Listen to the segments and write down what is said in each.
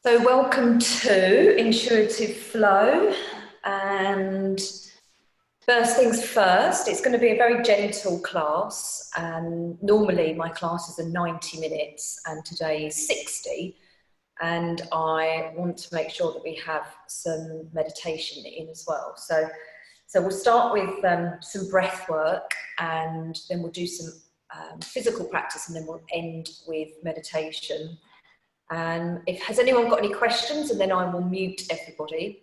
So welcome to Intuitive Flow, and first things first, it's going to be a very gentle class, and normally my classes are 90 minutes and today is 60, and I want to make sure that we have some meditation in as well. So we'll start with some breath work, and then we'll do some physical practice, and then we'll end with meditation. And has anyone got any questions, and then I will mute everybody.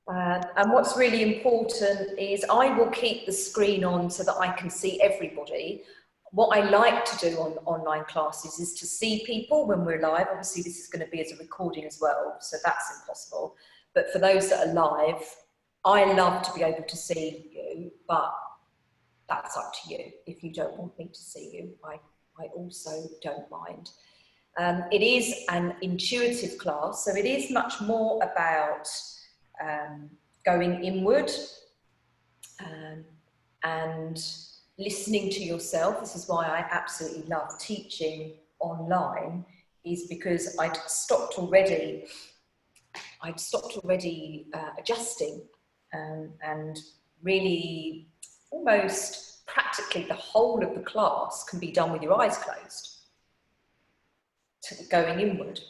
And what's really important is I will keep the screen on so that I can see everybody. What I like to do on online classes is to see people when we're live. Obviously this is going to be as a recording as well, so that's impossible. But for those that are live, I love to be able to see you, but that's up to you. If you don't want me to see you, I also don't mind. It is an intuitive class, so it is much more about going inward and listening to yourself. This is why I absolutely love teaching online, is because I'd stopped already adjusting and really almost practically the whole of the class can be done with your eyes closed, going inward.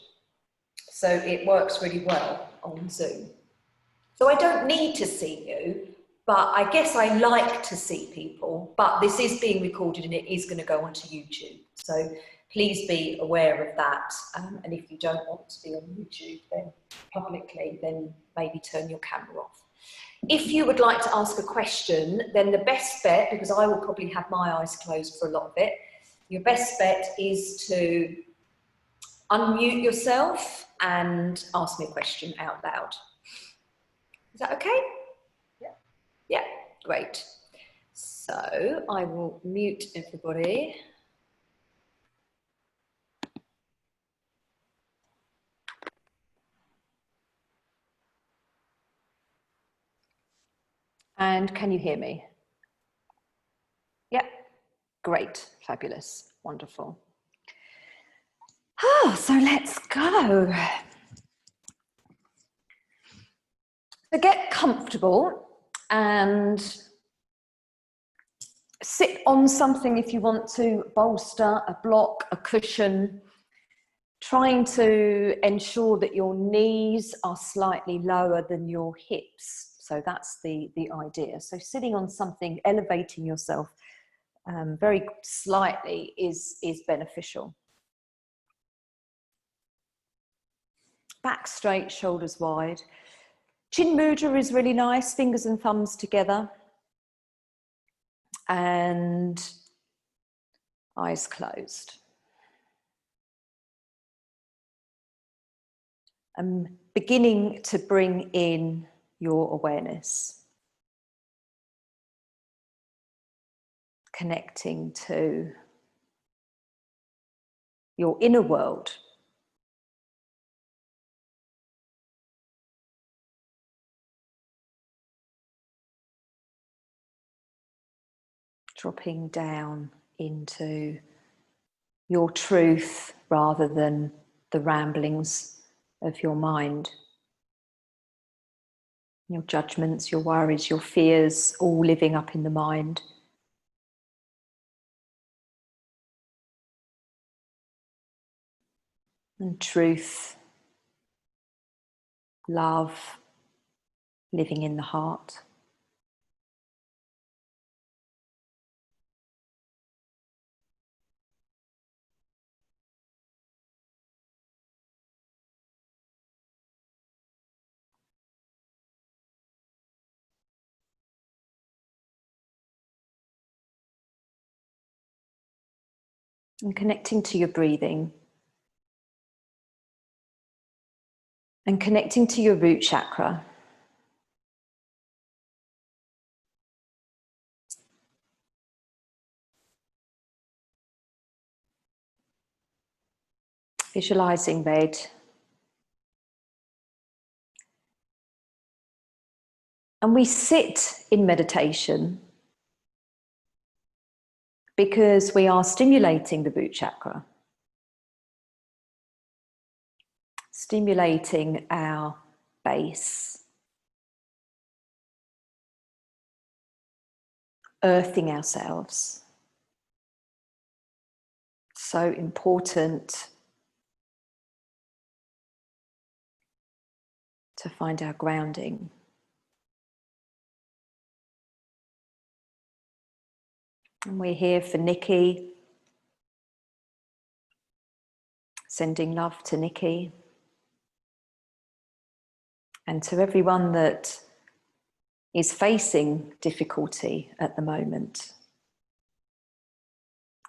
So it works really well on Zoom. So I don't need to see you, but I guess I like to see people, but this is being recorded and it is going to go onto YouTube. So please be aware of that. And if you don't want to be on YouTube then publicly, then maybe turn your camera off. If you would like to ask a question, then the best bet, because I will probably have my eyes closed for a lot of it, your best bet is to unmute yourself and ask me a question out loud. Is that okay? Yeah. Yeah, great. So I will mute everybody. And can you hear me? Yeah, great, fabulous, wonderful. Oh, so let's go. So get comfortable and sit on something if you want to, bolster, a block, a cushion, trying to ensure that your knees are slightly lower than your hips. So that's the idea. So sitting on something, elevating yourself very slightly is beneficial. Back straight, shoulders wide. Chin mudra is really nice, fingers and thumbs together. And eyes closed. And beginning to bring in your awareness. Connecting to your inner world. Dropping down into your truth rather than the ramblings of your mind. Your judgments, your worries, your fears, all living up in the mind. And truth, love, living in the heart. And connecting to your breathing. And connecting to your root chakra. Visualizing bed. And we sit in meditation because we are stimulating the root chakra. stimulating our base, earthing ourselves. So important to find our grounding. And we're here for Nikki, sending love to Nikki, and to everyone that is facing difficulty at the moment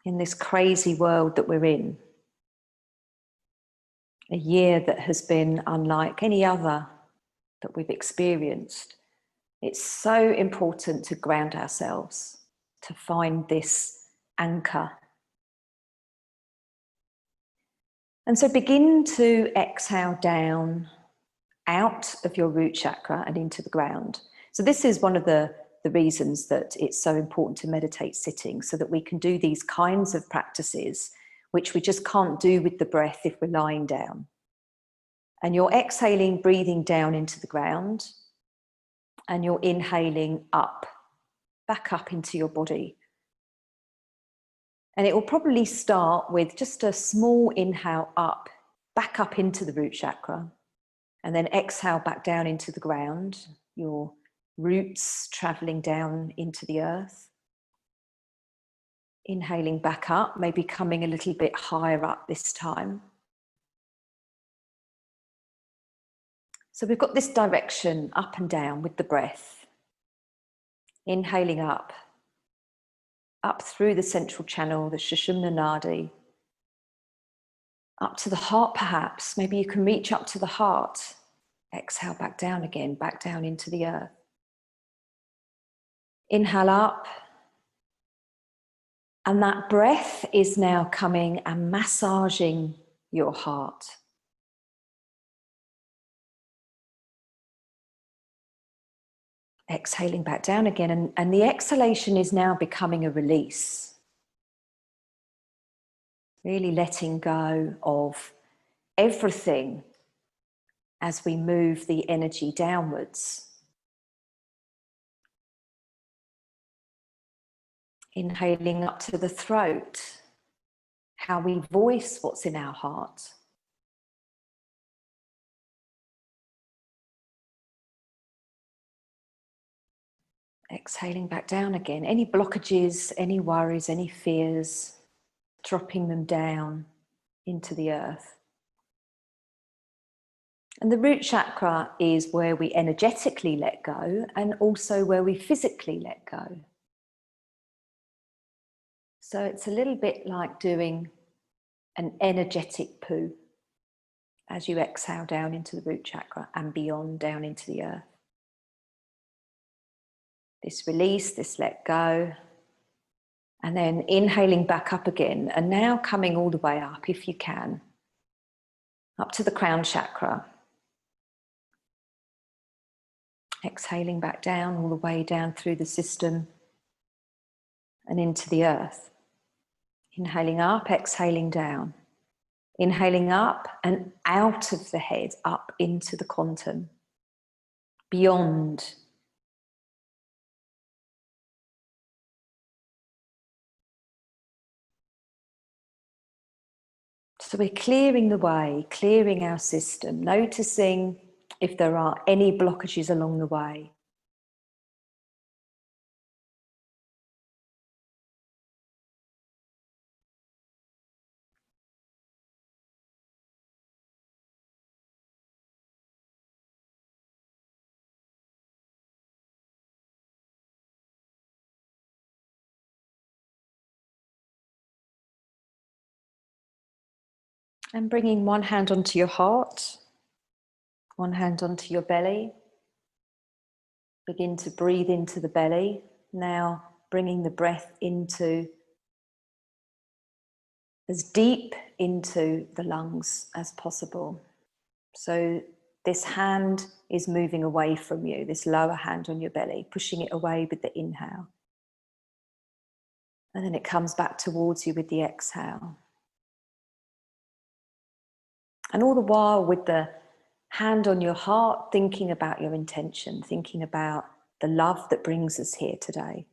in this crazy world that we're in. A year that has been unlike any other that we've experienced. It's so important to ground ourselves, to find this anchor. And so begin to exhale down, out of your root chakra and into the ground. So this is one of the reasons that it's so important to meditate sitting, so that we can do these kinds of practices which we just can't do with the breath if we're lying down. And you're exhaling, breathing down into the ground, and you're inhaling up, back up into your body. And it will probably start with just a small inhale up, back up into the root chakra, and then exhale back down into the ground, your roots traveling down into the earth. Inhaling back up, maybe coming a little bit higher up this time. So we've got this direction up and down with the breath. Inhaling up through the central channel, the Sushumna Nadi, up to the heart perhaps. Maybe you can reach up to the heart. Exhale back down again, back down into the earth. Inhale up. And that breath is now coming and massaging your heart. Exhaling back down again, and the exhalation is now becoming a release. Really letting go of everything as we move the energy downwards. Inhaling up to the throat, how we voice what's in our heart. Exhaling back down again. Any blockages, any worries, any fears, dropping them down into the earth. And the root chakra is where we energetically let go and also where we physically let go. So it's a little bit like doing an energetic poo as you exhale down into the root chakra and beyond down into the earth. This release, this let go, and then inhaling back up again, and now coming all the way up, if you can, up to the crown chakra. Exhaling back down, all the way down through the system and into the earth. Inhaling up, exhaling down. Inhaling up and out of the head, up into the quantum, beyond. So we're clearing the way, clearing our system, noticing if there are any blockages along the way. And bringing one hand onto your heart, one hand onto your belly. Begin to breathe into the belly. Now bringing the breath into, as deep into the lungs as possible. So this hand is moving away from you, this lower hand on your belly, pushing it away with the inhale. And then it comes back towards you with the exhale. And all the while with the hand on your heart, thinking about your intention, thinking about the love that brings us here today,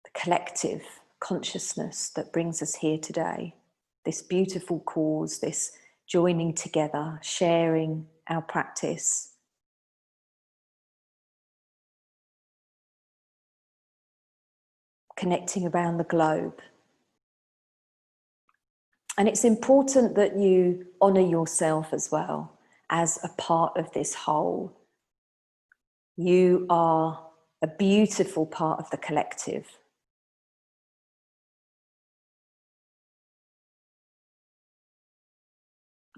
the collective consciousness that brings us here today, this beautiful cause, this joining together, sharing our practice. Connecting around the globe. And it's important that you honour yourself as well as a part of this whole. You are a beautiful part of the collective.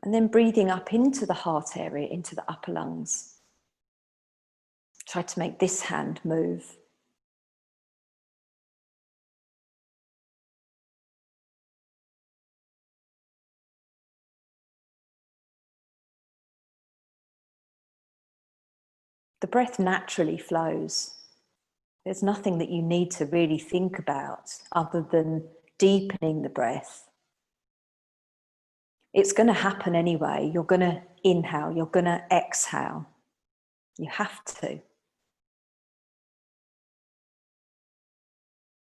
And then breathing up into the heart area, into the upper lungs. Try to make this hand move. The breath naturally flows. There's nothing that you need to really think about other than deepening the breath. It's going to happen anyway. You're going to inhale, you're going to exhale. You have to.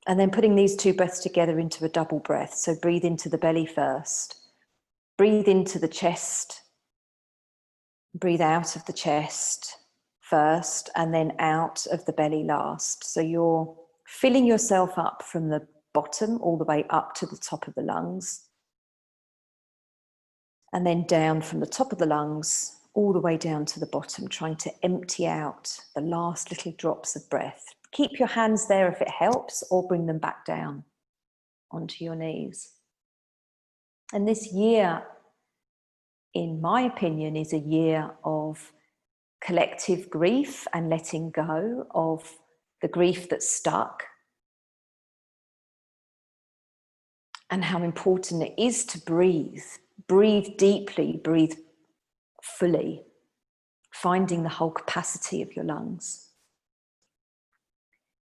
And then putting these two breaths together into a double breath. So breathe into the belly first. Breathe into the chest. Breathe out of the chest first, and then out of the belly last. So you're filling yourself up from the bottom all the way up to the top of the lungs. And then down from the top of the lungs all the way down to the bottom, trying to empty out the last little drops of breath. Keep your hands there if it helps, or bring them back down onto your knees. And this year, in my opinion, is a year of collective grief and letting go of the grief that's stuck. And how important it is to breathe. Breathe deeply, breathe fully, finding the whole capacity of your lungs.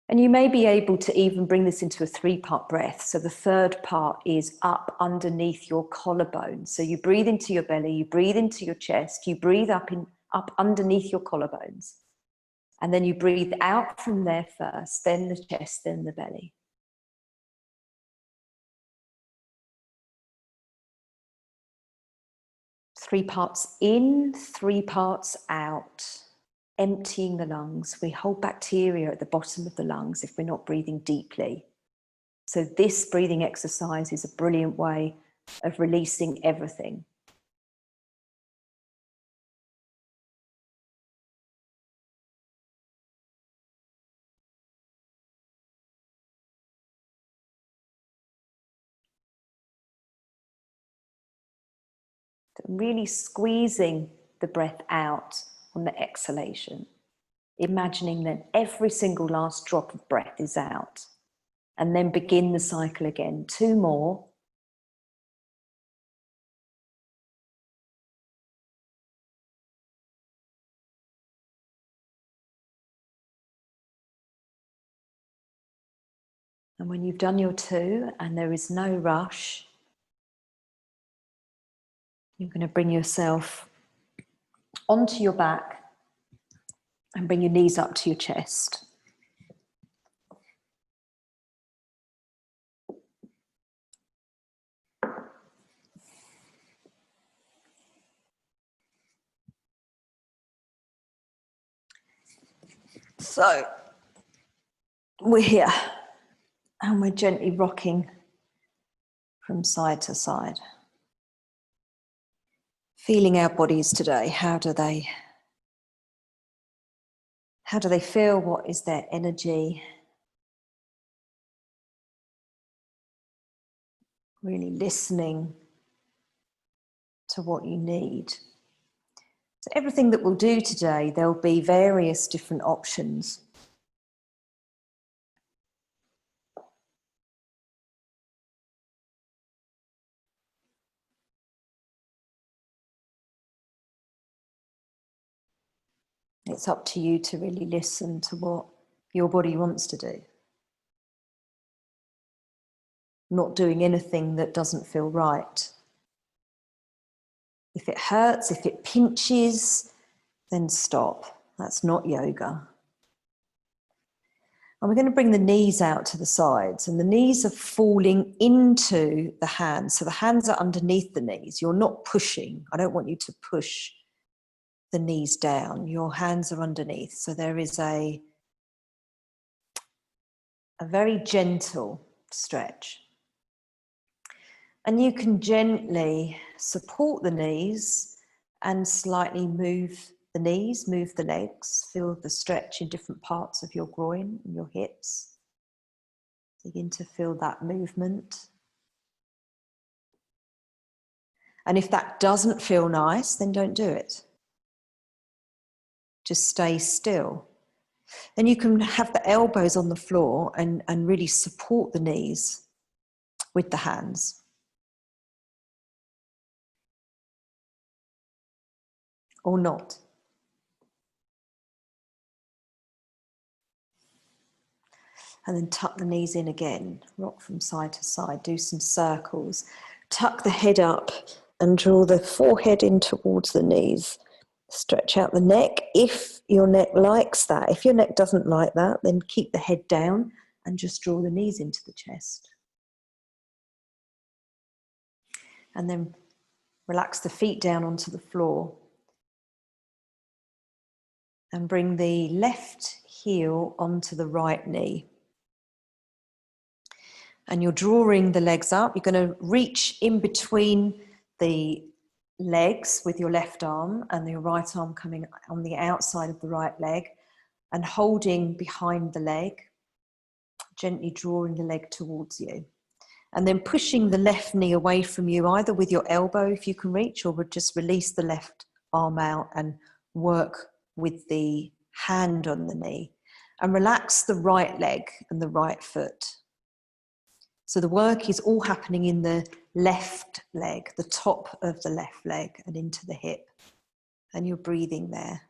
And you may be able to even bring this into a 3-part breath. So the third part is up underneath your collarbone. So you breathe into your belly, you breathe into your chest, you breathe up underneath your collarbones. And then you breathe out from there first, then the chest, then the belly. Three parts in, 3 parts out. Emptying the lungs. We hold bacteria at the bottom of the lungs if we're not breathing deeply. So this breathing exercise is a brilliant way of releasing everything. Really squeezing the breath out on the exhalation. Imagining that every single last drop of breath is out. And then begin the cycle again. 2 more. And when you've done your 2 and there is no rush, you're going to bring yourself onto your back and bring your knees up to your chest. So we're here and we're gently rocking from side to side. Feeling our bodies today, how do they feel? What is their energy? Really listening to what you need. So everything that we'll do today, there'll be various different options. It's up to you to really listen to what your body wants to do. Not doing anything that doesn't feel right. If it hurts, if it pinches, then stop. That's not yoga. And we're going to bring the knees out to the sides, and the knees are falling into the hands. So the hands are underneath the knees. You're not pushing. I don't want you to push the knees down. Your hands are underneath. So there is a very gentle stretch. And you can gently support the knees and slightly move the knees, move the legs, feel the stretch in different parts of your groin and your hips. Begin to feel that movement. And if that doesn't feel nice, then don't do it. Just stay still. Then you can have the elbows on the floor and really support the knees with the hands. Or not. And then tuck the knees in again, rock from side to side, do some circles. Tuck the head up and draw the forehead in towards the knees. Stretch out the neck if your neck likes that. If your neck doesn't like that, then keep the head down and just draw the knees into the chest. And then relax the feet down onto the floor. And bring the left heel onto the right knee. And you're drawing the legs up. You're going to reach in between the legs with your left arm and your right arm coming on the outside of the right leg and holding behind the leg, gently drawing the leg towards you. And then pushing the left knee away from you, either with your elbow if you can reach, or just release the left arm out and work with the hand on the knee. And relax the right leg and the right foot. So the work is all happening in the left leg, the top of the left leg and into the hip. And you're breathing there.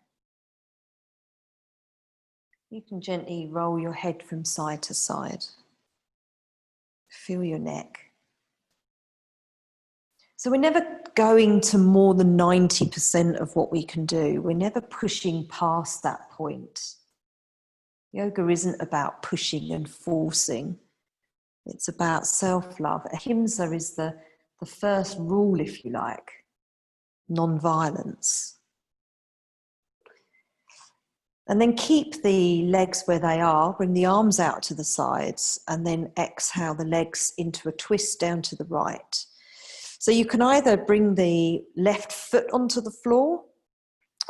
You can gently roll your head from side to side. Feel your neck. So we're never going to more than 90% of what we can do. We're never pushing past that point. Yoga isn't about pushing and forcing. It's about self-love. Ahimsa is the first rule, if you like, non-violence. And then keep the legs where they are, bring the arms out to the sides, and then exhale the legs into a twist down to the right. So you can either bring the left foot onto the floor,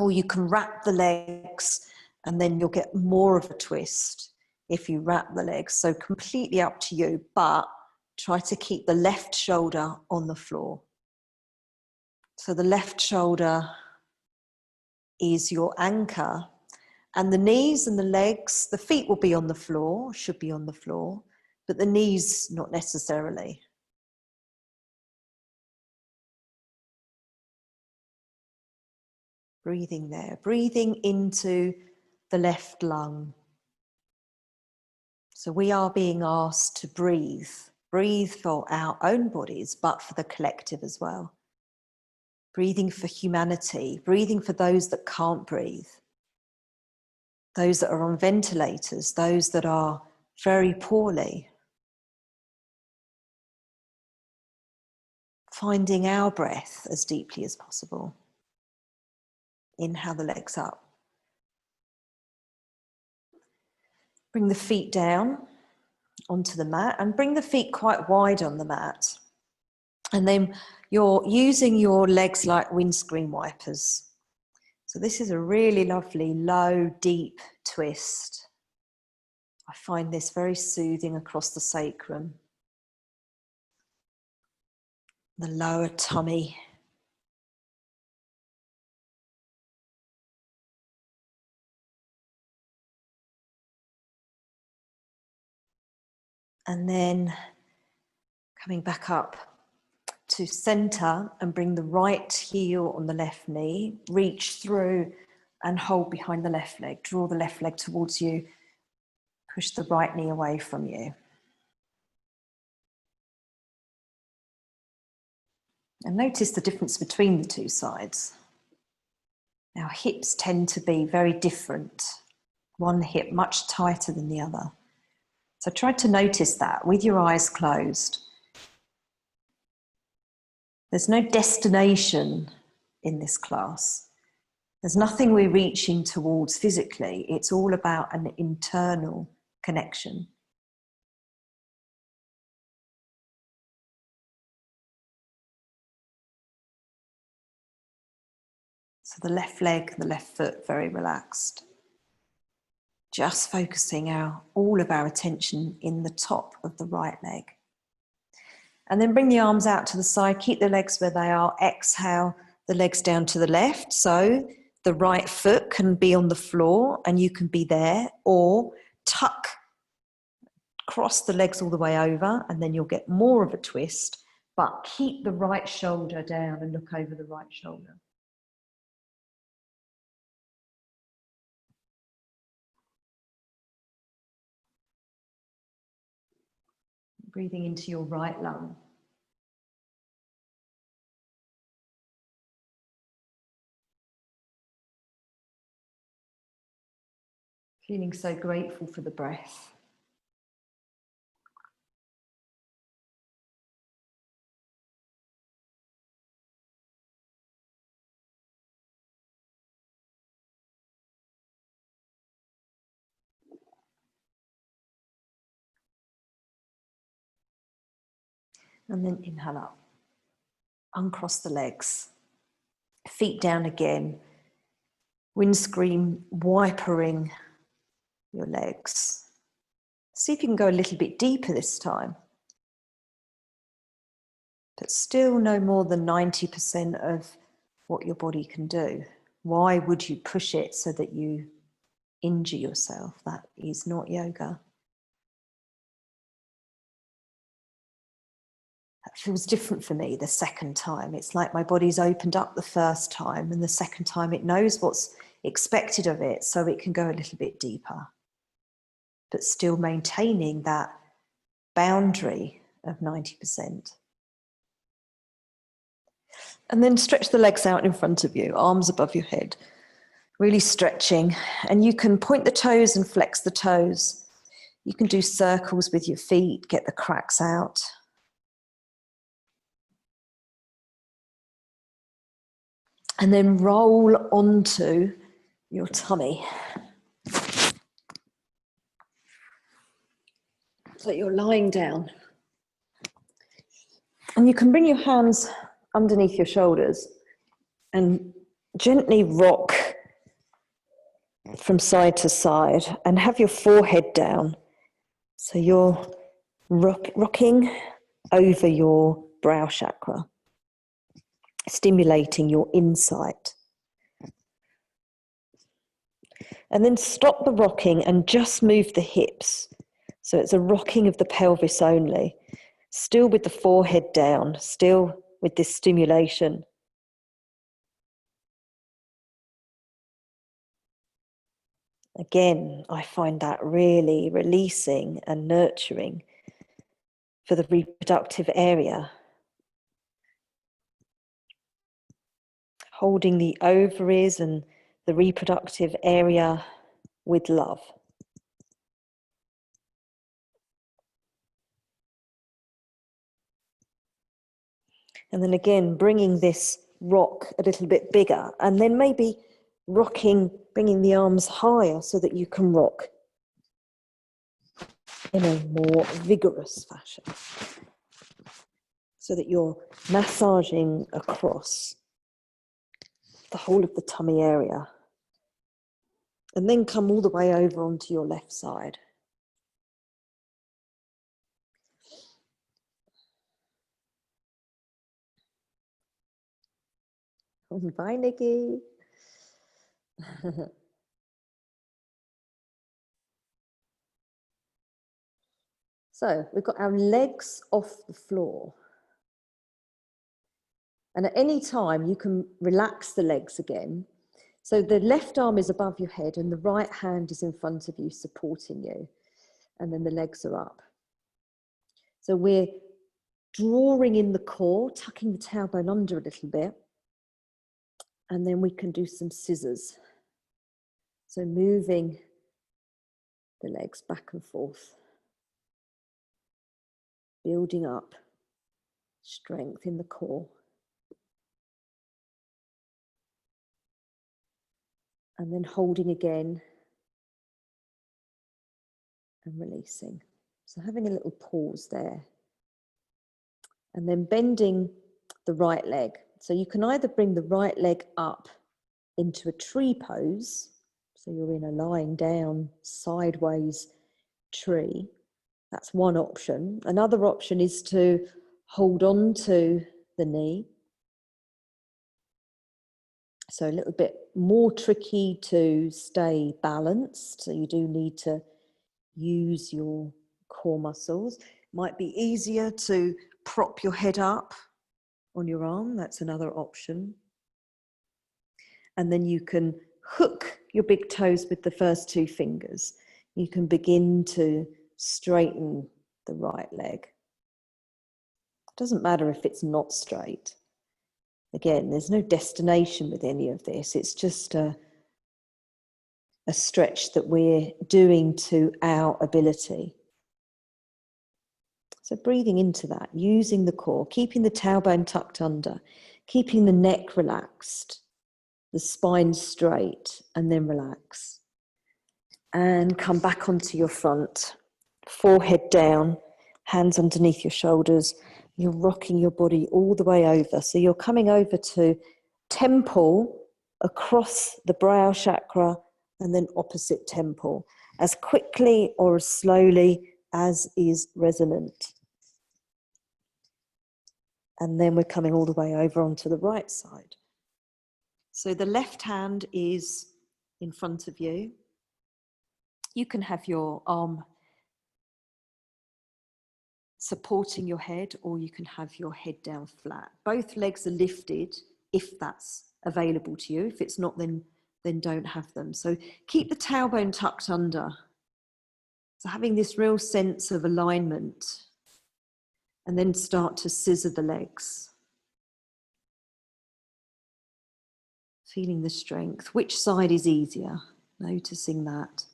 or you can wrap the legs, and then you'll get more of a twist if you wrap the legs. So completely up to you, but try to keep the left shoulder on the floor. So the left shoulder is your anchor, and the knees and the legs, the feet will be on the floor, should be on the floor, but the knees not necessarily. Breathing there, breathing into the left lung. So we are being asked to breathe for our own bodies, but for the collective as well. Breathing for humanity, breathing for those that can't breathe, those that are on ventilators, those that are very poorly. Finding our breath as deeply as possible. Inhale the legs up. Bring the feet down onto the mat and bring the feet quite wide on the mat. And then you're using your legs like windscreen wipers. So this is a really lovely, low, deep twist. I find this very soothing across the sacrum, the lower tummy. And then coming back up to center and bring the right heel on the left knee, reach through and hold behind the left leg. Draw the left leg towards you, push the right knee away from you. And notice the difference between the two sides. Our hips tend to be very different. One hip much tighter than the other. So try to notice that with your eyes closed. There's no destination in this class. There's nothing we're reaching towards physically. It's all about an internal connection. So the left leg, the left foot, very relaxed. Just focusing all of our attention in the top of the right leg. And then bring the arms out to the side, keep the legs where they are. Exhale, the legs down to the left. So the right foot can be on the floor and you can be there, or cross the legs all the way over, and then you'll get more of a twist, but keep the right shoulder down and look over the right shoulder. Breathing into your right lung. Feeling so grateful for the breath. And then inhale up. Uncross the legs. Feet down again. Windscreen wipering your legs. See if you can go a little bit deeper this time. But still no more than 90% of what your body can do. Why would you push it so that you injure yourself? That is not yoga. That feels different for me the second time. It's like my body's opened up the first time, and the second time it knows what's expected of it, so it can go a little bit deeper, but still maintaining that boundary of 90%. And then stretch the legs out in front of you, arms above your head, really stretching. And you can point the toes and flex the toes. You can do circles with your feet, get the cracks out. And then roll onto your tummy. So you're lying down. And you can bring your hands underneath your shoulders and gently rock from side to side and have your forehead down. So you're rocking over your brow chakra, stimulating your insight. And then stop the rocking and just move the hips. So it's a rocking of the pelvis only, still with the forehead down, still with this stimulation. Again, I find that really releasing and nurturing for the reproductive area. Holding the ovaries and the reproductive area with love. And then again, bringing this rock a little bit bigger, and then maybe rocking, bringing the arms higher so that you can rock in a more vigorous fashion. So that you're massaging across the whole of the tummy area. And then come all the way over onto your left side. Bye, Nikki. So we've got our legs off the floor. And at any time you can relax the legs again. So the left arm is above your head and the right hand is in front of you, supporting you. And then the legs are up. So we're drawing in the core, tucking the tailbone under a little bit. And then we can do some scissors. So moving the legs back and forth, building up strength in the core. And then holding again and releasing. So having a little pause there. And then bending the right leg. So you can either bring the right leg up into a tree pose, so you're in a lying down sideways tree. That's one option. Another option is to hold on to the knee. So a little bit more tricky to stay balanced. So you do need to use your core muscles. Might be easier to prop your head up on your arm. That's another option. And then you can hook your big toes with the first two fingers. You can begin to straighten the right leg. It doesn't matter if it's not straight. Again, there's no destination with any of this. It's just a stretch that we're doing to our ability. So breathing into that, using the core, keeping the tailbone tucked under, keeping the neck relaxed, the spine straight, and then relax. And come back onto your front, forehead down, hands underneath your shoulders. You're rocking your body all the way over. So you're coming over to temple, across the brow chakra, and then opposite temple, as quickly or as slowly as is resonant. And then we're coming all the way over onto the right side. So the left hand is in front of you. You can have your arm supporting your head, or you can have your head down flat. Both legs are lifted if that's available to you. If it's not, then don't have them. So keep the tailbone tucked under. So having this real sense of alignment, and then start to scissor the legs. Feeling the strength. Which side is easier? Noticing that.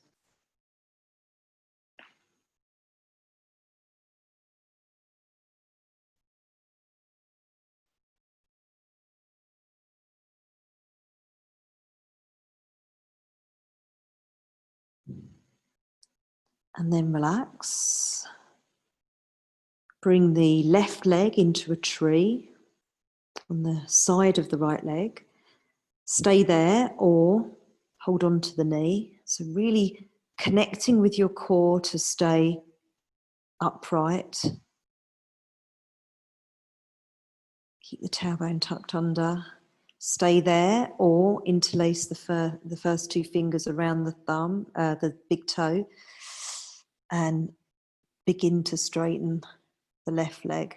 And then relax. Bring the left leg into a tree on the side of the right leg. Stay there or hold on to the knee. So really connecting with your core to stay upright. Keep the tailbone tucked under. Stay there or interlace the first two fingers around the thumb, the big toe, and begin to straighten the left leg.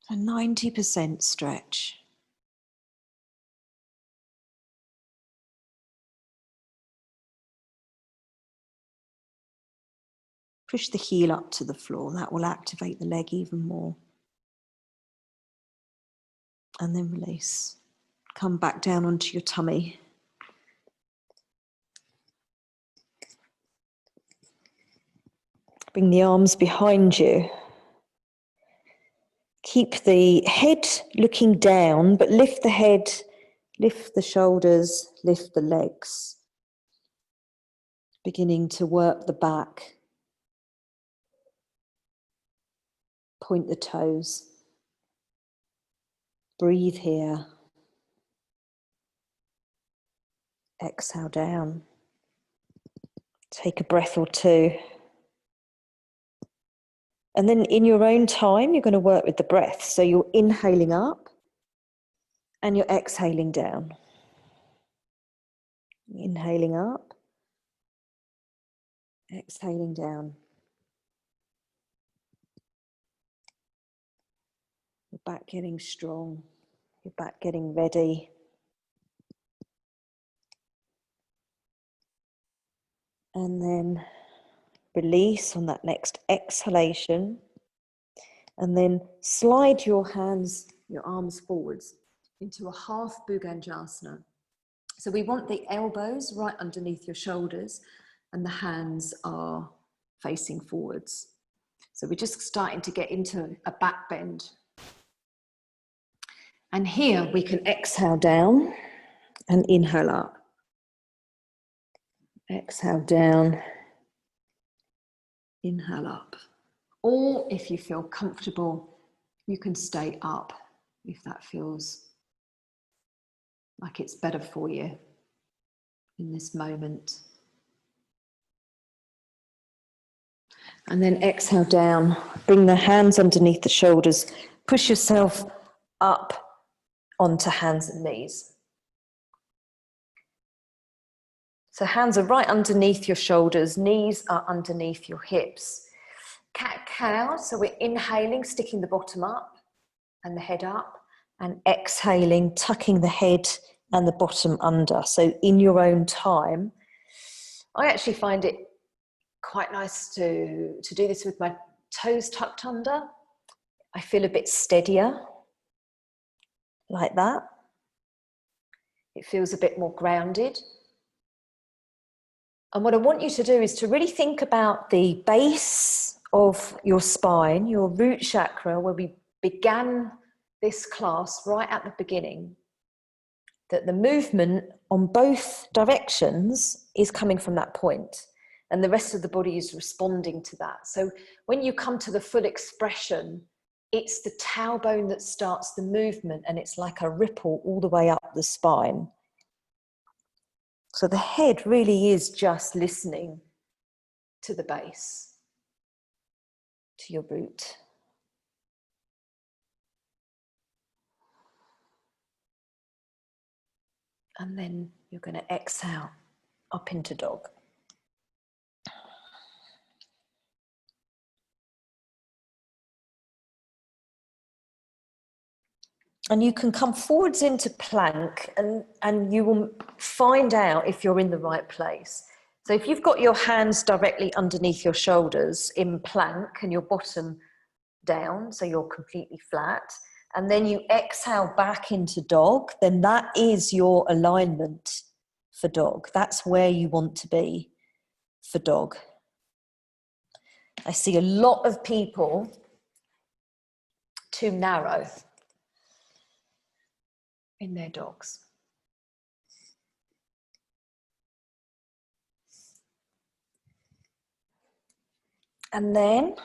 A 90% stretch. Push the heel up to the floor. That will activate the leg even more. And then release. Come back down onto your tummy. Bring the arms behind you. Keep the head looking down, but lift the head, lift the shoulders, lift the legs. Beginning to work the back. Point the toes. Breathe here. Exhale down. Take a breath or two. And then in your own time, you're going to work with the breath. So you're inhaling up and you're exhaling down. Inhaling up, exhaling down. Your back getting strong, your back getting ready. And then release on that next exhalation. And then slide your hands, your arms forwards into a half Bhujangasana. So we want the elbows right underneath your shoulders and the hands are facing forwards. So we're just starting to get into a back bend. And here we can exhale down and inhale up. Exhale down, inhale up. Or if you feel comfortable, you can stay up if that feels like it's better for you in this moment. And then exhale down, bring the hands underneath the shoulders, push yourself up onto hands and knees. So hands are right underneath your shoulders, knees are underneath your hips. Cat-cow, so we're inhaling, sticking the bottom up and the head up, and exhaling, tucking the head and the bottom under. So in your own time, I actually find it quite nice to do this with my toes tucked under. I feel a bit steadier, like that. It feels a bit more grounded. And what I want you to do is to really think about the base of your spine, your root chakra, where we began this class right at the beginning, that the movement on both directions is coming from that point, and the rest of the body is responding to that. So when you come to the full expression, it's the tailbone that starts the movement, and it's like a ripple all the way up the spine. So the head really is just listening to the base, to your root. And then you're going to exhale up into dog. And you can come forwards into plank, and you will find out if you're in the right place. So if you've got your hands directly underneath your shoulders in plank and your bottom down, so you're completely flat, and then you exhale back into dog, then that is your alignment for dog. That's where you want to be for dog. I see a lot of people too narrow in their dogs. And then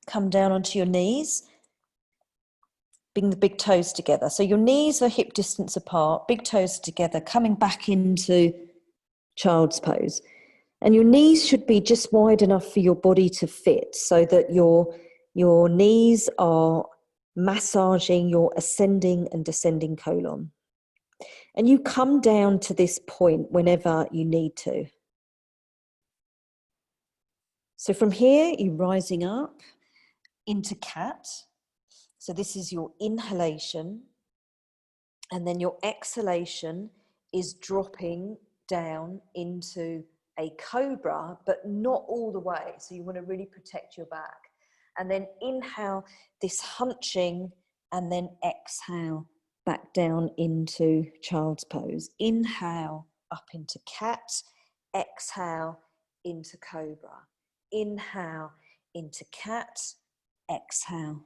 come down onto your knees. Bring the big toes together. So your knees are hip distance apart, big toes together, coming back into child's pose. And your knees should be just wide enough for your body to fit, so that your knees are massaging your ascending and descending colon. And you come down to this point whenever you need to. So from here, you're rising up into cat. So this is your inhalation. And then your exhalation is dropping down into a cobra, but not all the way. So you want to really protect your back. And then inhale this hunching, and then exhale back down into child's pose. Inhale up into cat, exhale into cobra. Inhale into cat, exhale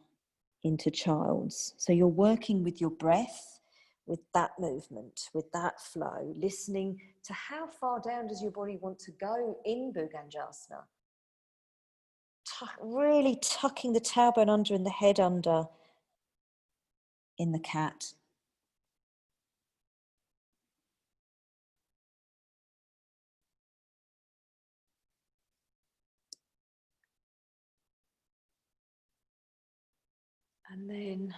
into child's. So you're working with your breath, with that movement, with that flow, listening to how far down does your body want to go in Bhujangasana. Really tucking the tailbone under and the head under in the cat. And then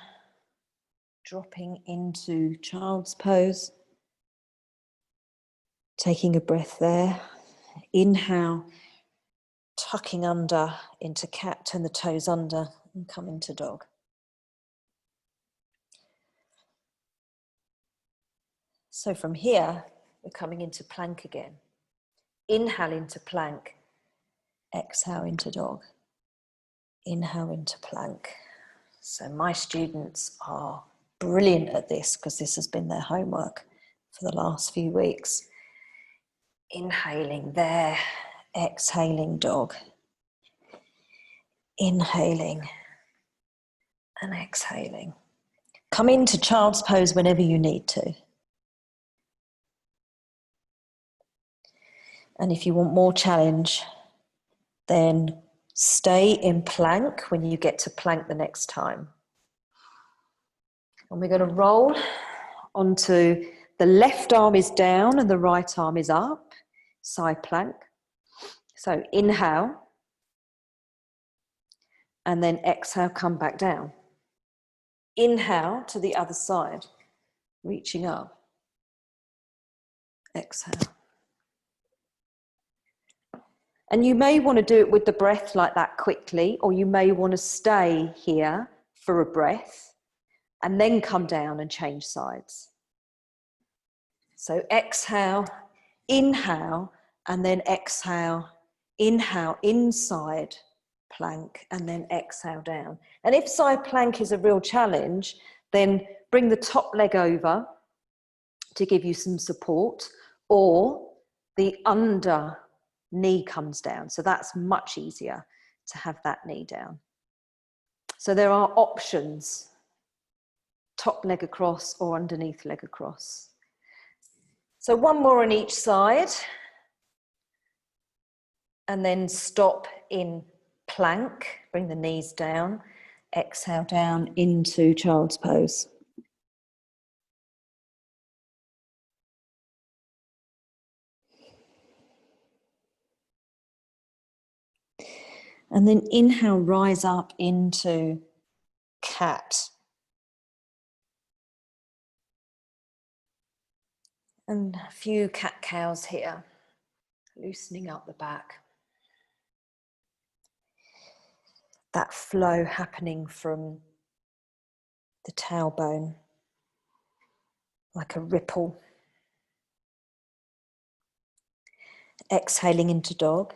dropping into child's pose. Taking a breath there. Inhale, tucking under into cat, turn the toes under and come into dog. So from here, we're coming into plank again. Inhale into plank. Exhale into dog. Inhale into plank. So my students are brilliant at this because this has been their homework for the last few weeks. Inhaling there, exhaling dog. Inhaling and exhaling. Come into child's pose whenever you need to. And if you want more challenge, then stay in plank when you get to plank the next time. And we're going to roll onto the left arm is down and the right arm is up, side plank. So inhale, and then exhale, come back down. Inhale to the other side, reaching up. Exhale. And you may want to do it with the breath like that quickly, or you may want to stay here for a breath and then come down and change sides. So exhale, inhale, and then exhale, inhale inside plank, and then exhale down. And if side plank is a real challenge, then bring the top leg over to give you some support, or the under knee comes down. So that's much easier to have that knee down. So there are options, top leg across or underneath leg across. So one more on each side, and then stop in plank, bring the knees down, exhale down into child's pose. And then inhale, rise up into cat. And a few cat-cows here, loosening up the back. That flow happening from the tailbone, like a ripple. Exhaling into dog,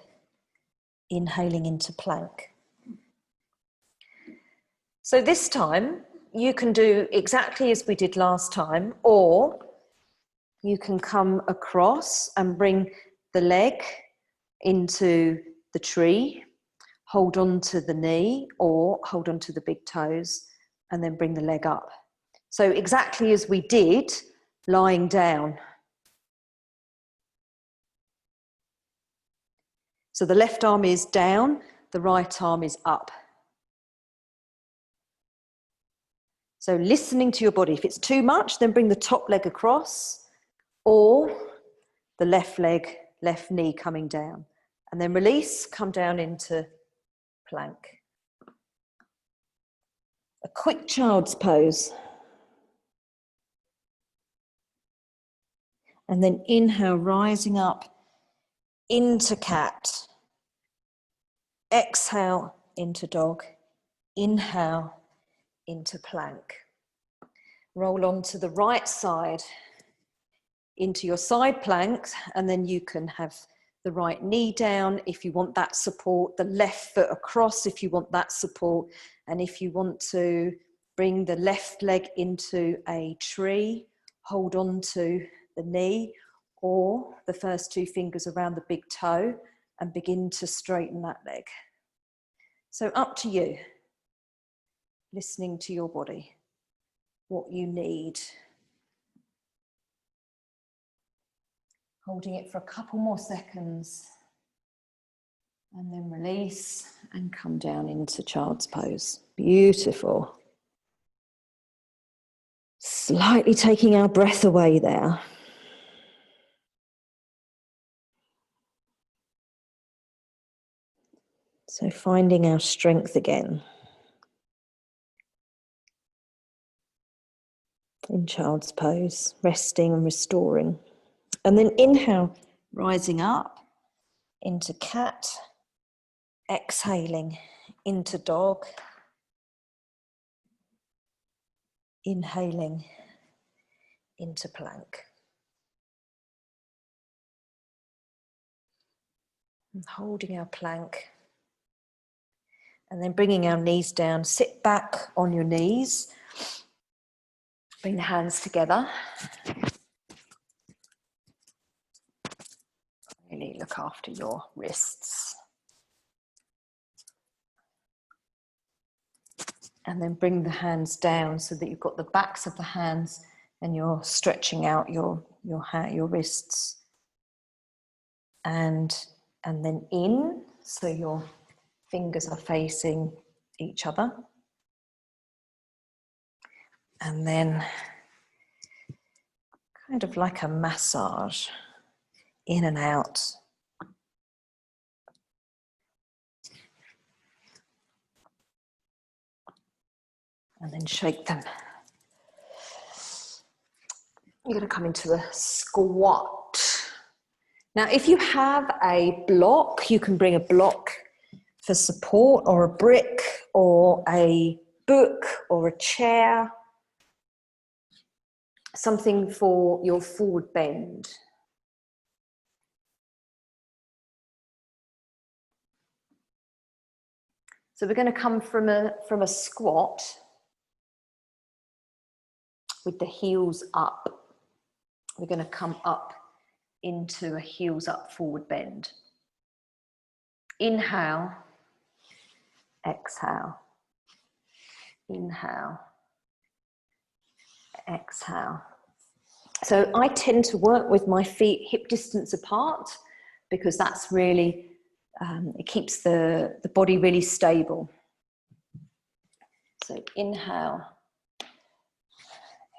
inhaling into plank. So this time, you can do exactly as we did last time, or you can come across and bring the leg into the tree, hold on to the knee or hold on to the big toes, and then bring the leg up. So exactly as we did, lying down. So the left arm is down, the right arm is up. So listening to your body. If it's too much, then bring the top leg across, or the left leg, left knee coming down. And then release, come down into plank. A quick child's pose. And then inhale, rising up into cat. Exhale into dog. Inhale into plank. Roll on to the right side into your side plank, and then you can have the right knee down if you want that support, the left foot across if you want that support, and if you want to bring the left leg into a tree, hold on to the knee or the first two fingers around the big toe and begin to straighten that leg. So up to you, listening to your body, what you need. Holding it for a couple more seconds, and then release and come down into child's pose. Beautiful. Slightly taking our breath away there. So finding our strength again in child's pose, resting and restoring. And then inhale, rising up into cat, exhaling into dog, inhaling into plank. And holding our plank. And then bringing our knees down. Sit back on your knees. Bring the hands together. Really look after your wrists. And then bring the hands down so that you've got the backs of the hands and you're stretching out your wrists. And then in, so your fingers are facing each other. And then kind of like a massage, in and out. And then shake them. You're going to come into a squat. Now, if you have a block, you can bring a block for support, or a brick, or a book, or a chair. Something for your forward bend. So we're going to come from a squat with the heels up. We're going to come up into a heels up forward bend. Inhale, exhale. Inhale, exhale. So I tend to work with my feet hip distance apart because that's really, it keeps the body really stable. So inhale,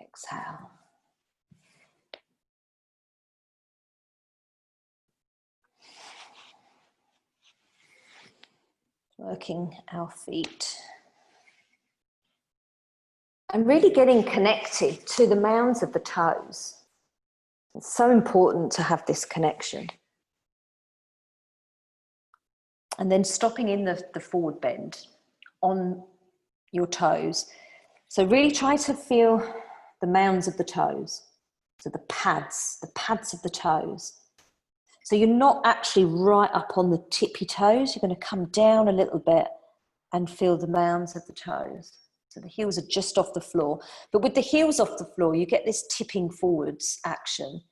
exhale. Working our feet. And really getting connected to the mounds of the toes. It's so important to have this connection. And then stopping in the forward bend on your toes. So really try to feel the mounds of the toes. So the pads of the toes. So you're not actually right up on the tippy toes. You're going to come down a little bit and feel the mounds of the toes. So the heels are just off the floor. But with the heels off the floor, you get this tipping forwards action.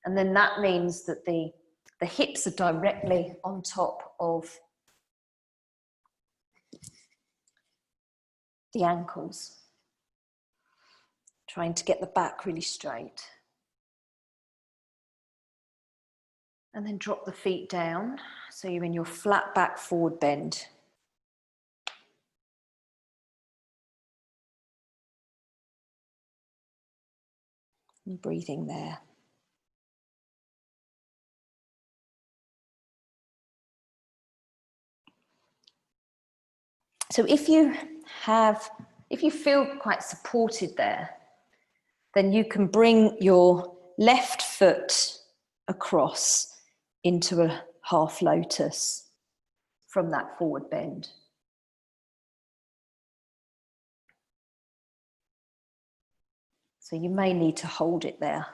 And then that means that the hips are directly on top of the ankles. Trying to get the back really straight. And then drop the feet down. So you're in your flat back forward bend. And breathing there. So if you feel quite supported there, then you can bring your left foot across into a half lotus from that forward bend. So you may need to hold it there.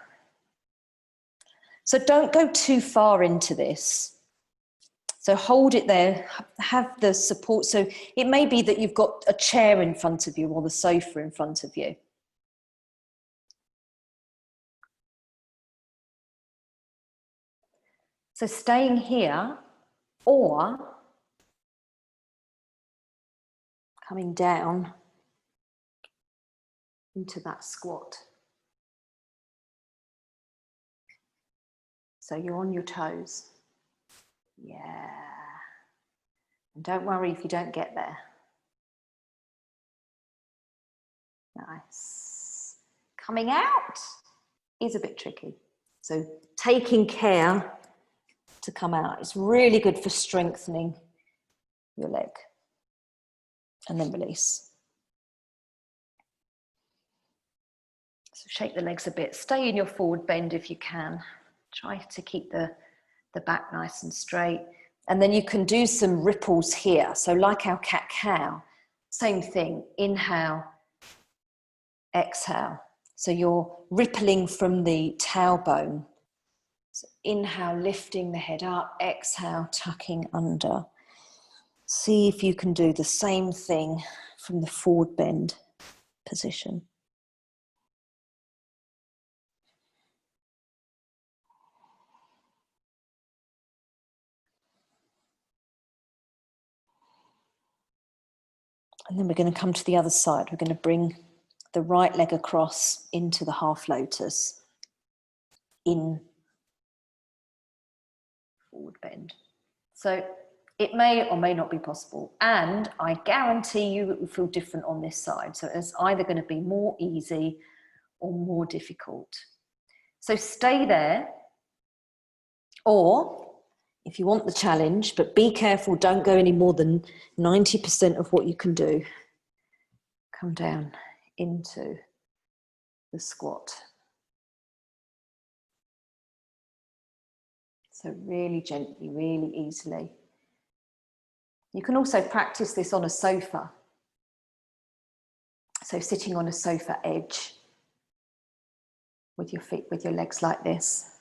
So don't go too far into this. So hold it there, have the support. So it may be that you've got a chair in front of you or the sofa in front of you. So staying here or coming down into that squat. So you're on your toes. Yeah. And don't worry if you don't get there. Nice. Coming out is a bit tricky. So taking care to come out. It's really good for strengthening your leg. And then release. So shake the legs a bit. Stay in your forward bend if you can. Try to keep the back nice and straight. And then you can do some ripples here. So like our cat-cow, same thing. Inhale, exhale. So you're rippling from the tailbone. So inhale, lifting the head up, exhale, tucking under. See if you can do the same thing from the forward bend position. And then we're going to come to the other side. We're going to bring the right leg across into the half lotus in forward bend. So it may or may not be possible. And I guarantee you it will feel different on this side. So it's either going to be more easy or more difficult. So stay there. Or if you want the challenge, but be careful, don't go any more than 90% of what you can do. Come down into the squat. So really gently, really easily. You can also practice this on a sofa. So sitting on a sofa edge with your feet, with your legs like this.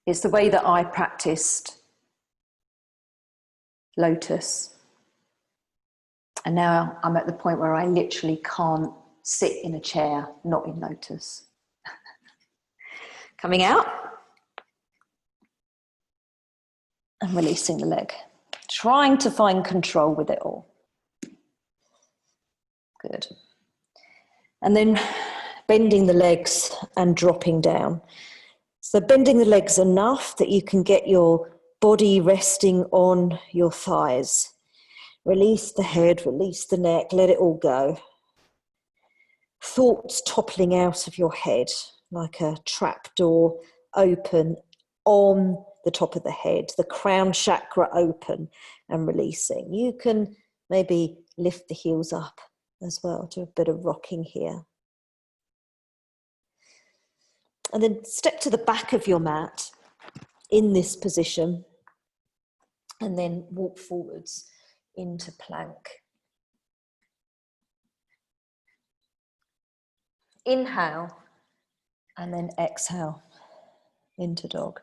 It's the way that I practiced lotus. And now I'm at the point where I literally can't sit in a chair, not in lotus. Coming out and releasing the leg. Trying to find control with it all. Good. And then bending the legs and dropping down. So bending the legs enough that you can get your body resting on your thighs. Release the head, release the neck, let it all go. Thoughts toppling out of your head like a trap door open on the top of the head, the crown chakra open and releasing. You can maybe lift the heels up as well, do a bit of rocking here. And then step to the back of your mat in this position and then walk forwards into plank. Inhale and then exhale into dog.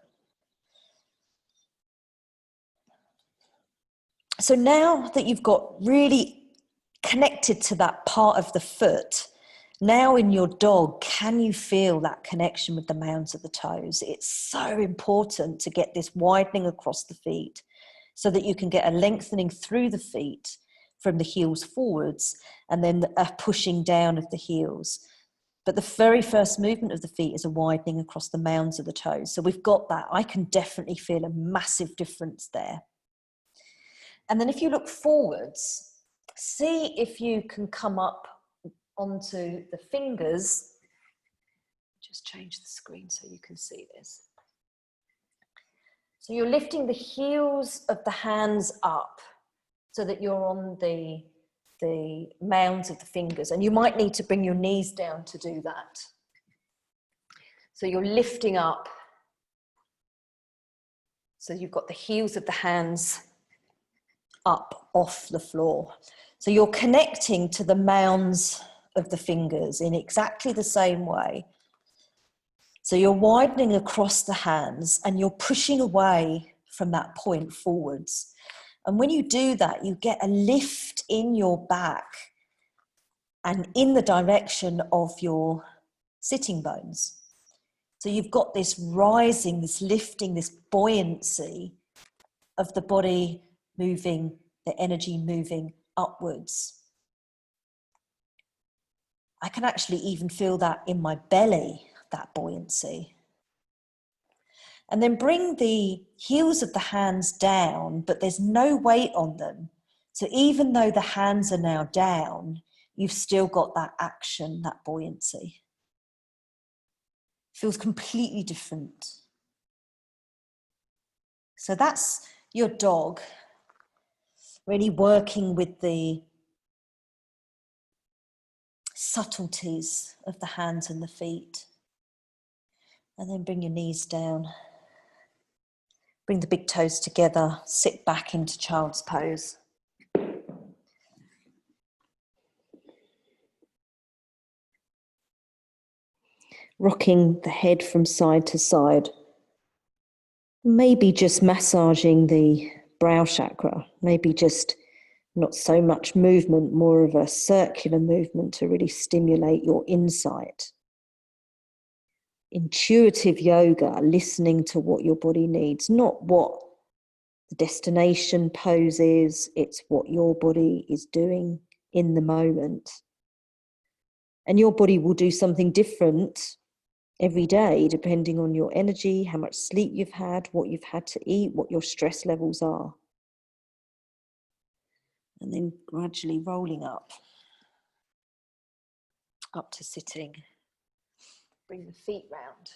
So now that you've got really connected to that part of the foot, now in your dog, can you feel that connection with the mounds of the toes? It's so important to get this widening across the feet so that you can get a lengthening through the feet from the heels forwards and then a pushing down of the heels. But the very first movement of the feet is a widening across the mounds of the toes. So we've got that. I can definitely feel a massive difference there. And then if you look forwards, see if you can come up onto the fingers. Just change the screen so you can see this. So you're lifting the heels of the hands up so that you're on the mounds of the fingers, and you might need to bring your knees down to do that. So you're lifting up. So you've got the heels of the hands up off the floor. So you're connecting to the mounds of the fingers in exactly the same way. So you're widening across the hands and you're pushing away from that point forwards. And when you do that, you get a lift in your back and in the direction of your sitting bones. So you've got this rising, this lifting, this buoyancy of the body moving, the energy moving upwards. I can actually even feel that in my belly, that buoyancy. And then bring the heels of the hands down, but there's no weight on them. So even though the hands are now down, you've still got that action, that buoyancy. Feels completely different. So that's your dog, really working with the subtleties of the hands and the feet. And then bring your knees down. Bring the big toes together, sit back into child's pose. Rocking the head from side to side. Maybe just massaging the brow chakra, maybe just not so much movement, more of a circular movement to really stimulate your insight. Intuitive yoga, listening to what your body needs, not what the destination pose is, it's what your body is doing in the moment. And your body will do something different every day, depending on your energy, how much sleep you've had, what you've had to eat, what your stress levels are. And then gradually rolling up to sitting. Bring the feet round.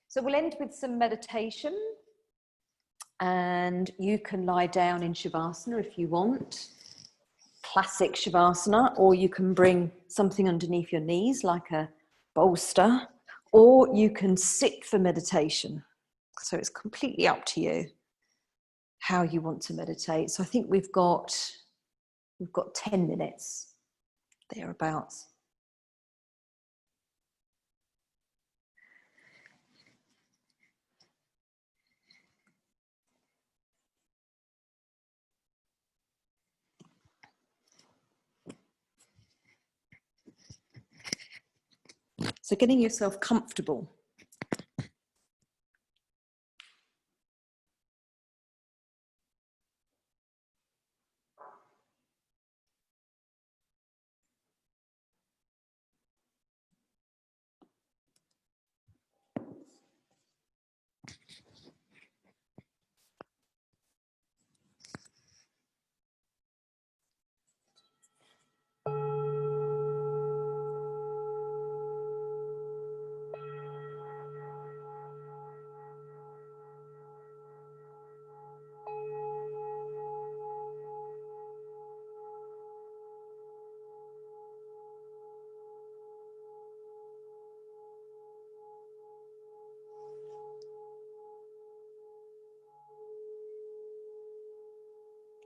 So we'll end with some meditation, and you can lie down in Shavasana if you want, classic Shavasana, or you can bring something underneath your knees like a bolster, or you can sit for meditation. So it's completely up to you how you want to meditate. So I think we've got 10 minutes thereabouts. So getting yourself comfortable.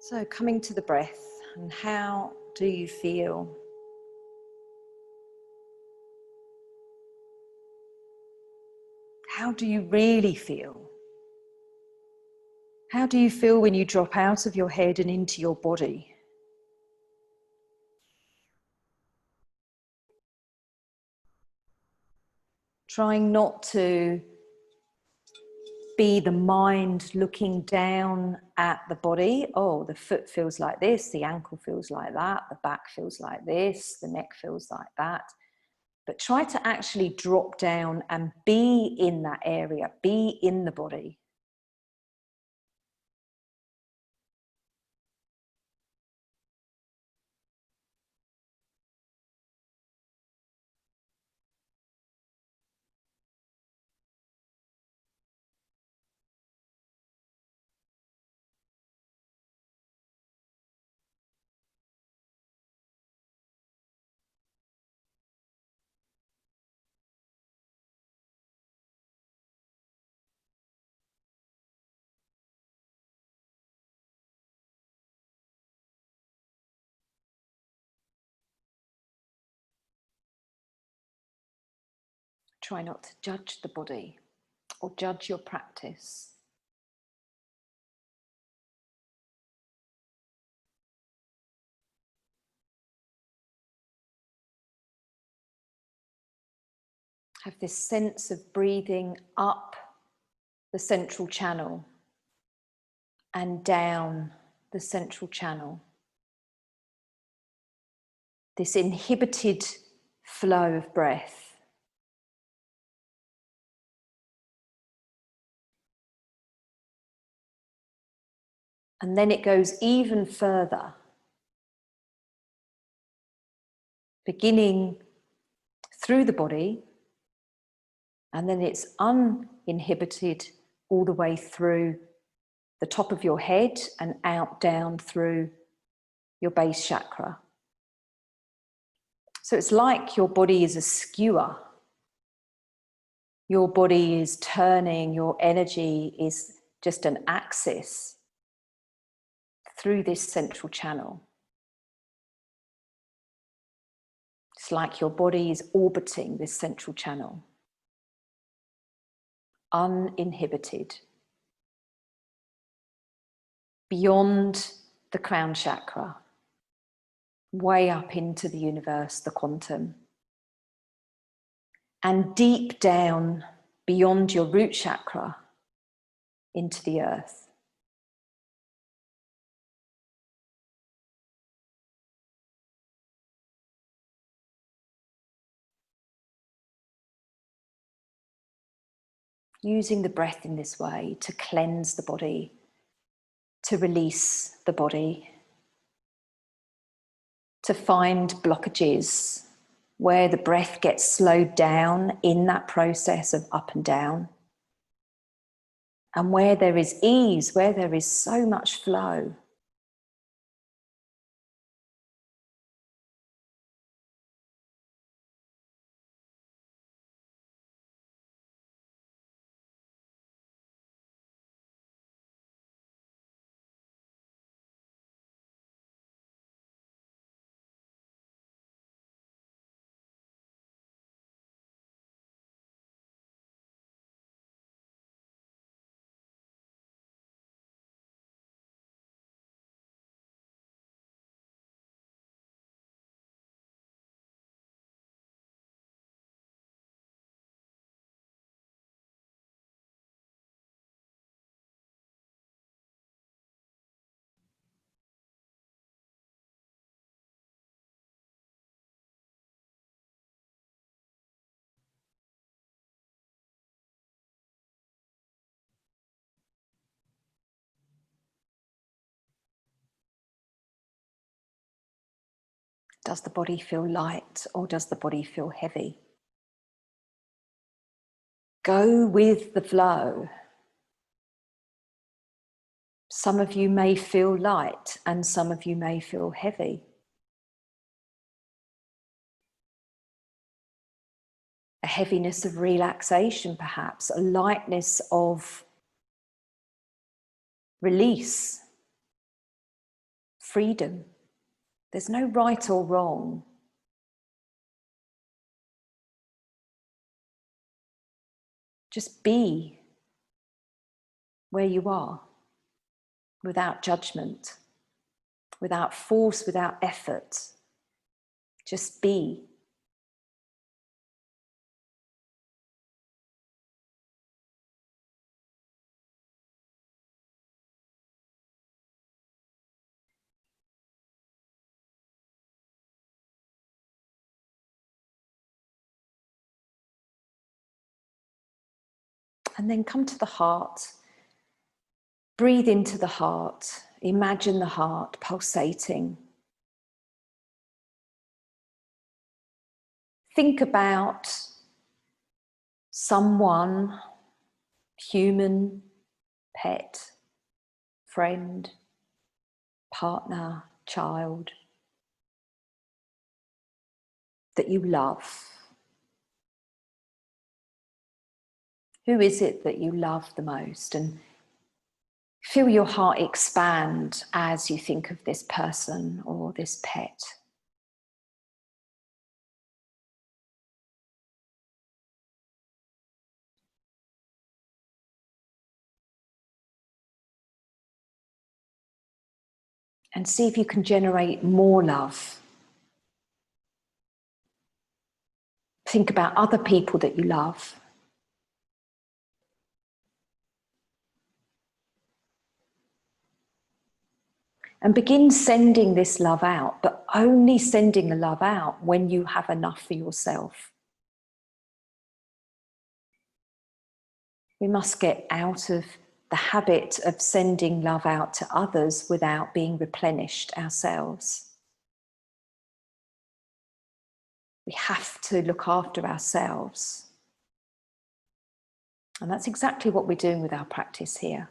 So coming to the breath, and how do you feel? How do you really feel? How do you feel when you drop out of your head and into your body? Trying not to be the mind looking down at the body. Oh, the foot feels like this, the ankle feels like that, the back feels like this, the neck feels like that. But try to actually drop down and be in that area, be in the body. Try not to judge the body or judge your practice. Have this sense of breathing up the central channel and down the central channel. This inhibited flow of breath. And then it goes even further, beginning through the body, and then it's uninhibited all the way through the top of your head and out down through your base chakra. So it's like your body is a skewer. Your body is turning, your energy is just an axis through this central channel. It's like your body is orbiting this central channel, uninhibited, beyond the crown chakra, way up into the universe, the quantum, and deep down beyond your root chakra into the earth. Using the breath in this way to cleanse the body, to release the body, to find blockages where the breath gets slowed down in that process of up and down, and where there is ease, where there is so much flow. Does the body feel light or does the body feel heavy? Go with the flow. Some of you may feel light and some of you may feel heavy. A heaviness of relaxation, perhaps, a lightness of release, freedom. There's no right or wrong. Just be where you are, without judgment, without force, without effort. Just be. And then come to the heart. Breathe into the heart. Imagine the heart pulsating. Think about someone, human, pet, friend, partner, child, that you love. Who is it that you love the most? And feel your heart expand as you think of this person or this pet. And see if you can generate more love. Think about other people that you love. And begin sending this love out, but only sending the love out when you have enough for yourself. We must get out of the habit of sending love out to others without being replenished ourselves. We have to look after ourselves. And that's exactly what we're doing with our practice here.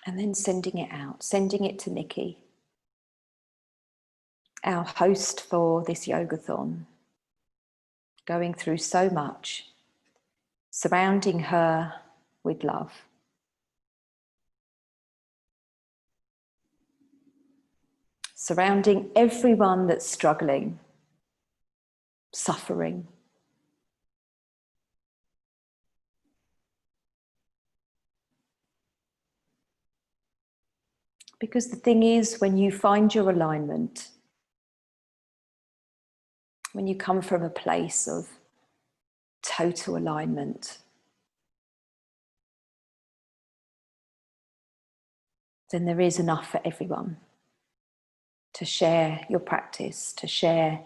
And then sending it out, sending it to Nikki, our host for this yogathon, going through so much, surrounding her with love. Surrounding everyone that's struggling, suffering. Because the thing is, when you find your alignment, when you come from a place of total alignment, then there is enough for everyone to share your practice, to share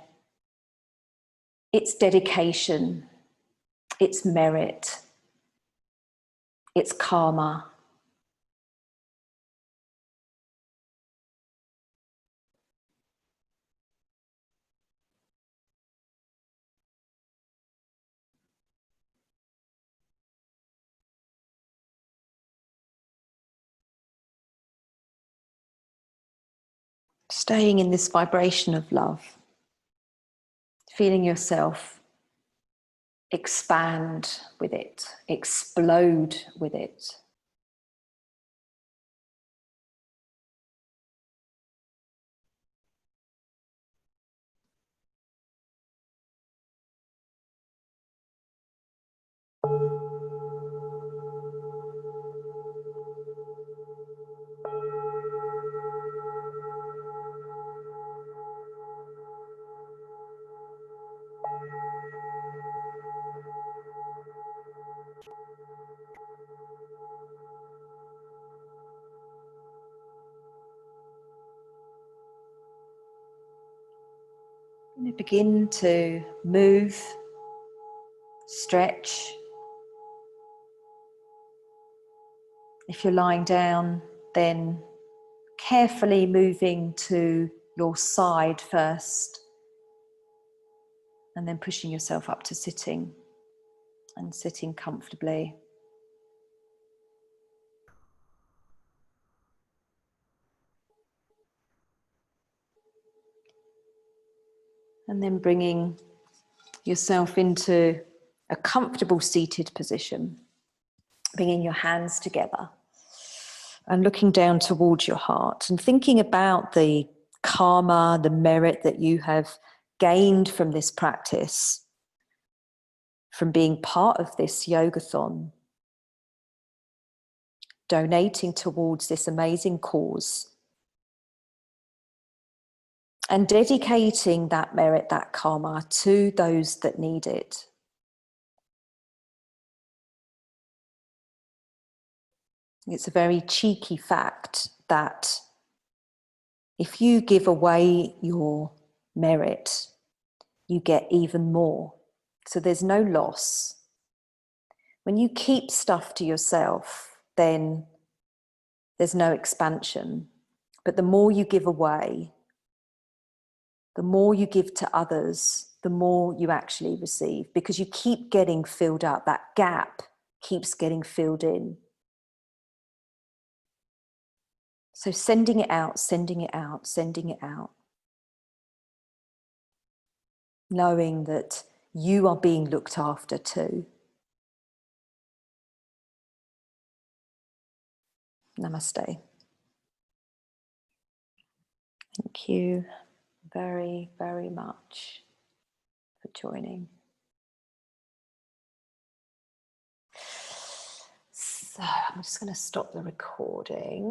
its dedication, its merit, its karma. Staying in this vibration of love, feeling yourself expand with it, explode with it. And begin to move, stretch. If you're lying down, then carefully moving to your side first, and then pushing yourself up to sitting, and sitting comfortably. And then bringing yourself into a comfortable seated position, bringing your hands together and looking down towards your heart and thinking about the karma, the merit that you have gained from this practice, from being part of this yogathon, donating towards this amazing cause, and dedicating that merit, that karma, to those that need it. It's a very cheeky fact that if you give away your merit, you get even more. So there's no loss. When you keep stuff to yourself, then there's no expansion. But the more you give away, the more you give to others, the more you actually receive, because you keep getting filled up. That gap keeps getting filled in. So sending it out, sending it out, sending it out. Knowing that you are being looked after too. Namaste. Thank you very, very much for joining. So I'm just going to stop the recording.